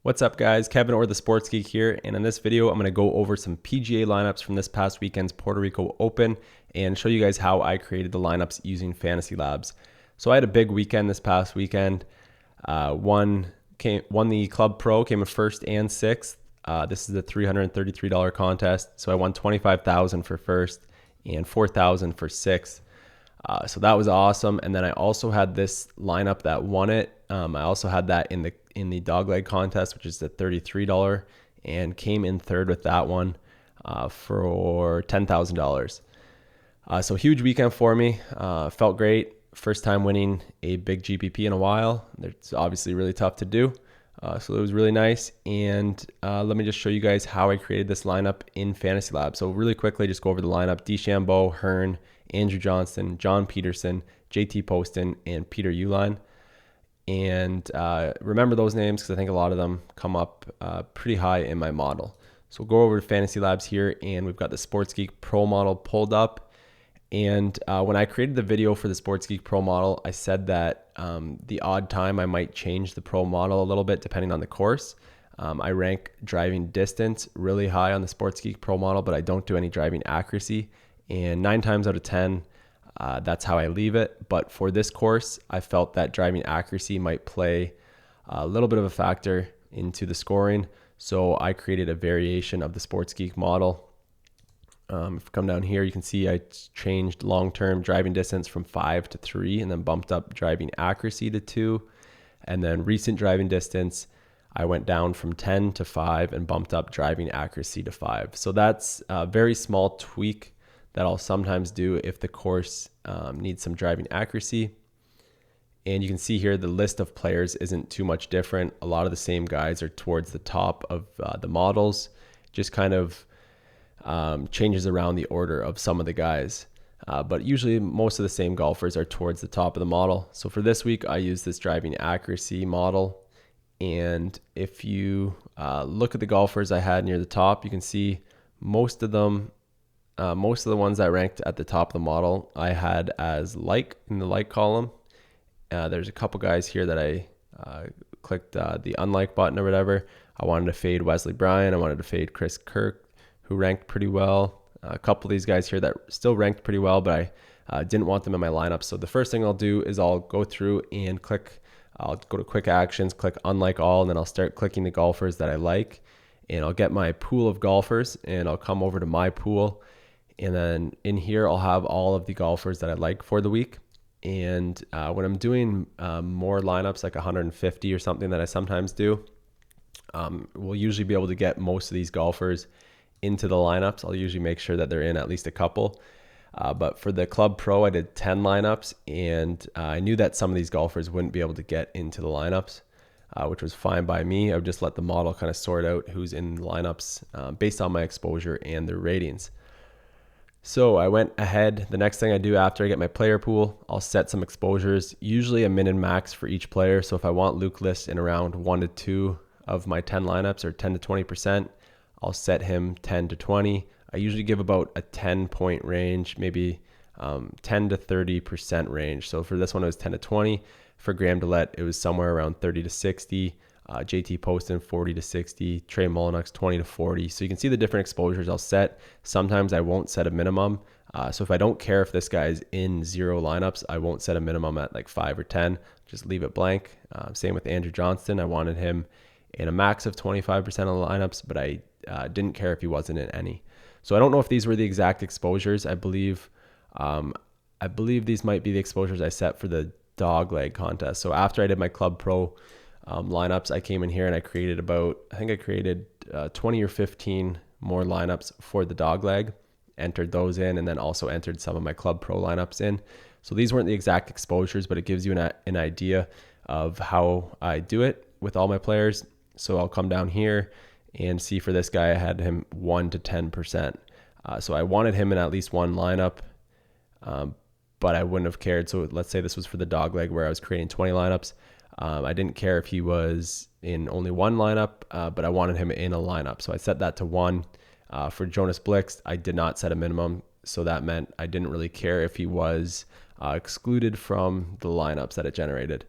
What's up, guys? Kevin or the Sports Geek here, and in this video I'm going to go over some PGA lineups from this past weekend's Puerto Rico Open and show you guys how I created the lineups using Fantasy Labs. So I had a big weekend this past weekend. Won the Club Pro, came in first and sixth. This is a $333 contest, so I won $25,000 for first and $4,000 for sixth. So that was awesome. And then I also had this lineup that won it. I also had that in the dogleg contest, which is the $33, and came in third with that one for $10,000. So huge weekend for me. Felt great. First time winning a big GPP in a while. It's obviously really tough to do. So it was really nice. And let me just show you guys how I created this lineup in Fantasy Lab. So really quickly, just go over the lineup. DeChambeau, Hearn, Andrew Johnston, John Peterson, JT Poston, and Peter Uihlein. And remember those names because I think a lot of them come up pretty high in my model. So we'll go over to Fantasy Labs here, and we've got the Sports Geek Pro model pulled up. And when I created the video for the Sports Geek Pro model, I said that the odd time I might change the Pro model a little bit depending on the course. I rank driving distance really high on the Sports Geek Pro model, but I don't do any driving accuracy. And 9 times out of 10, that's how I leave it. But for this course, I felt that driving accuracy might play a little bit of a factor into the scoring. So I created a variation of the Sports Geek model. If you come down here, you can see I changed long-term driving distance from 5 to 3 and then bumped up driving accuracy to 2. And then recent driving distance, I went down from 10 to 5 and bumped up driving accuracy to 5. So that's a very small tweak that I'll sometimes do if the course needs some driving accuracy. And you can see here the list of players isn't too much different. A lot of the same guys are towards the top of the models. Just kind of changes around the order of some of the guys. But usually most of the same golfers are towards the top of the model. So for this week, I use this driving accuracy model. And if you look at the golfers I had near the top, you can see most of the ones that ranked at the top of the model I had as like in the like column. There's a couple guys here that I clicked the unlike button or whatever. I wanted to fade Wesley Bryan. I wanted to fade Chris Kirk, who ranked pretty well. A couple of these guys here that still ranked pretty well, but I didn't want them in my lineup. So the first thing I'll do is I'll go through and I'll go to quick actions, click unlike all, and then I'll start clicking the golfers that I like. And I'll get my pool of golfers and I'll come over to my pool. And then in here, I'll have all of the golfers that I like for the week. And when I'm doing more lineups, like 150 or something that I sometimes do, we'll usually be able to get most of these golfers into the lineups. I'll usually make sure that they're in at least a couple. But for the Club Pro, I did 10 lineups, and I knew that some of these golfers wouldn't be able to get into the lineups, which was fine by me. I would just let the model kind of sort out who's in lineups based on my exposure and their ratings. So I went ahead. The next thing I do after I get my player pool, I'll set some exposures, usually a min and max for each player. So if I want Luke List in around 1 to 2 of my 10 lineups or 10 to 20%, I'll set him 10 to 20. I usually give about a 10-point range, maybe 10 to 30% range. So for this one, it was 10 to 20. For Graham Dillette, it was somewhere around 30 to 60. JT Poston 40 to 60, Trey Mullinax 20 to 40. So you can see the different exposures I'll set. Sometimes I won't set a minimum. So if I don't care if this guy's in 0 lineups, I won't set a minimum at like 5 or 10. Just leave it blank. Same with Andrew Johnston. I wanted him in a max of 25% of the lineups, but I didn't care if he wasn't in any. So I don't know if these were the exact exposures. I believe these might be the exposures I set for the dog leg contest. So after I did my Club Pro lineups, I came in here and I created 20 or 15 more lineups for the dog leg, entered those in, and then also entered some of my Club Pro lineups in. So these weren't the exact exposures, but it gives you an idea of how I do it with all my players. So I'll come down here and see for this guy, I had him 1 to 10%. So I wanted him in at least one lineup, but I wouldn't have cared. So let's say this was for the dog leg where I was creating 20 lineups. I didn't care if he was in only one lineup, but I wanted him in a lineup. So I set that to 1. For Jonas Blixt, I did not set a minimum. So that meant I didn't really care if he was excluded from the lineups that it generated.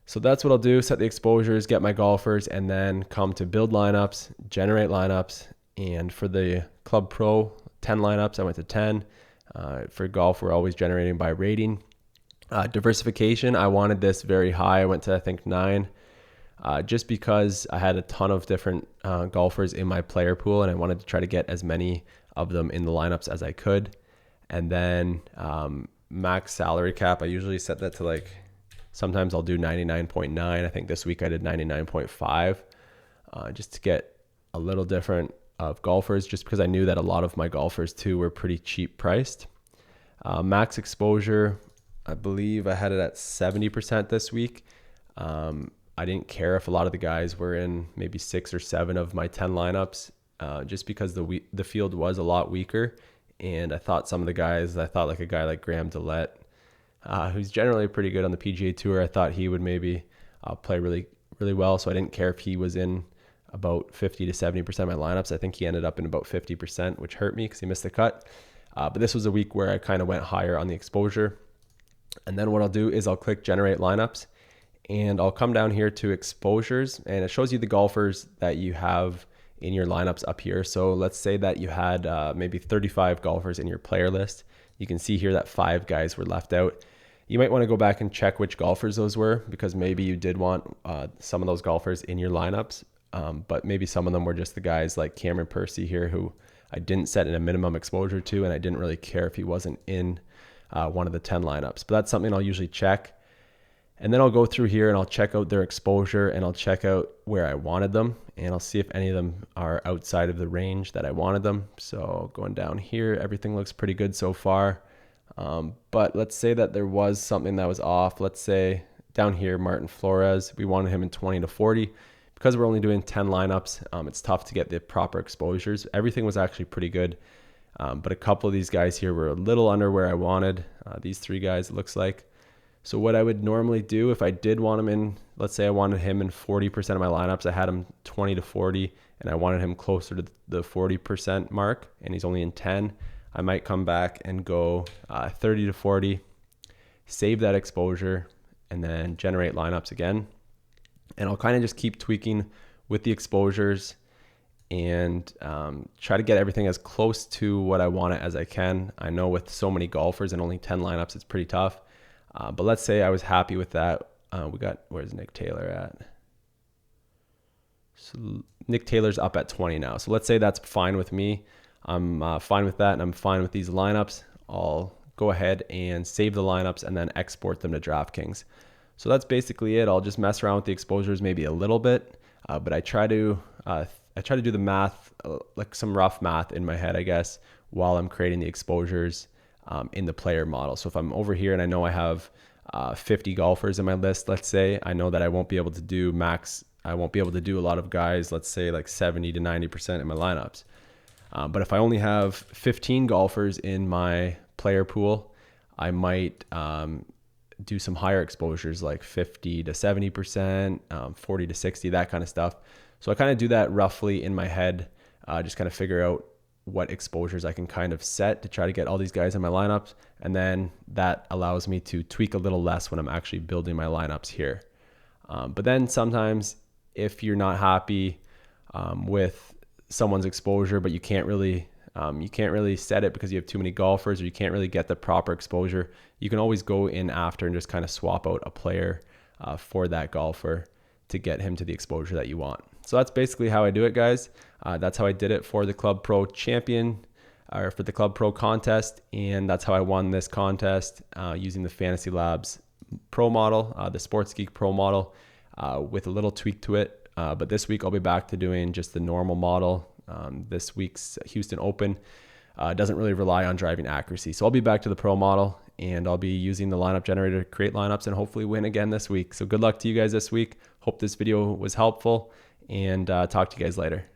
So that's what I'll do, set the exposures, get my golfers, and then come to build lineups, generate lineups. And for the Club Pro 10 lineups, I went to 10. For golf, we're always generating by rating. Diversification, I wanted this very high. I went to, I think, 9. Just because I had a ton of different golfers in my player pool, and I wanted to try to get as many of them in the lineups as I could. And then max salary cap, I usually set that to like, sometimes I'll do 99.9. I think this week I did 99.5, just to get a little different of golfers, just because I knew that a lot of my golfers too were pretty cheap priced. Max exposure, I believe I had it at 70% this week. I didn't care if a lot of the guys were in maybe 6 or 7 of my 10 lineups, just because the field was a lot weaker. And I thought some of the guys, I thought like a guy like Graham Dillette, who's generally pretty good on the PGA Tour, I thought he would maybe play really, really well. So I didn't care if he was in about 50 to 70% of my lineups. I think he ended up in about 50%, which hurt me because he missed the cut. But this was a week where I kind of went higher on the exposure. And then what I'll do is I'll click generate lineups, and I'll come down here to exposures, and it shows you the golfers that you have in your lineups up here. So let's say that you had maybe 35 golfers in your player list. You can see here that 5 guys were left out. You might want to go back and check which golfers those were, because maybe you did want some of those golfers in your lineups, but maybe some of them were just the guys like Cameron Percy here, who I didn't set in a minimum exposure to, and I didn't really care if he wasn't in one of the 10 lineups. But that's something I'll usually check. And then I'll go through here and I'll check out their exposure, and I'll check out where I wanted them, and I'll see if any of them are outside of the range that I wanted them. So going down here, everything looks pretty good so far. But let's say that there was something that was off. Let's say down here, Martin Flores, we wanted him in 20 to 40. Because we're only doing 10 lineups, it's tough to get the proper exposures. Everything was actually pretty good. But a couple of these guys here were a little under where I wanted. These 3 guys, it looks like. So what I would normally do if I did want him in, let's say I wanted him in 40% of my lineups, I had him 20 to 40, and I wanted him closer to the 40% mark, and he's only in 10, I might come back and go 30 to 40, save that exposure, and then generate lineups again. And I'll kind of just keep tweaking with the exposures and try to get everything as close to what I want it as I can. I know with so many golfers and only 10 lineups, it's pretty tough. But let's say I was happy with that. Where's Nick Taylor at? So Nick Taylor's up at 20 now. So let's say that's fine with me. I'm fine with that, and I'm fine with these lineups. I'll go ahead and save the lineups and then export them to DraftKings. So that's basically it. I'll just mess around with the exposures maybe a little bit, but I try to do the math, like some rough math in my head, I guess, while I'm creating the exposures in the player model. So if I'm over here and I know I have 50 golfers in my list, let's say, I know that I won't be able to do I won't be able to do a lot of guys, let's say like 70 to 90% in my lineups. But if I only have 15 golfers in my player pool, I might do some higher exposures like 50 to 70%, 40 to 60, that kind of stuff. So I kind of do that roughly in my head, just kind of figure out what exposures I can kind of set to try to get all these guys in my lineups. And then that allows me to tweak a little less when I'm actually building my lineups here. But then sometimes if you're not happy with someone's exposure, but you can't really set it because you have too many golfers, or you can't really get the proper exposure, you can always go in after and just kind of swap out a player for that golfer to get him to the exposure that you want. So that's basically how I do it, guys. That's how I did it for the Club Pro Champion, or for the Club Pro contest, and that's how I won this contest using the Fantasy Labs Pro model, the Sports Geek Pro model, with a little tweak to it. But this week I'll be back to doing just the normal model. This week's Houston Open doesn't really rely on driving accuracy. So I'll be back to the pro model, and I'll be using the lineup generator to create lineups and hopefully win again this week. So good luck to you guys this week. Hope this video was helpful, and talk to you guys later.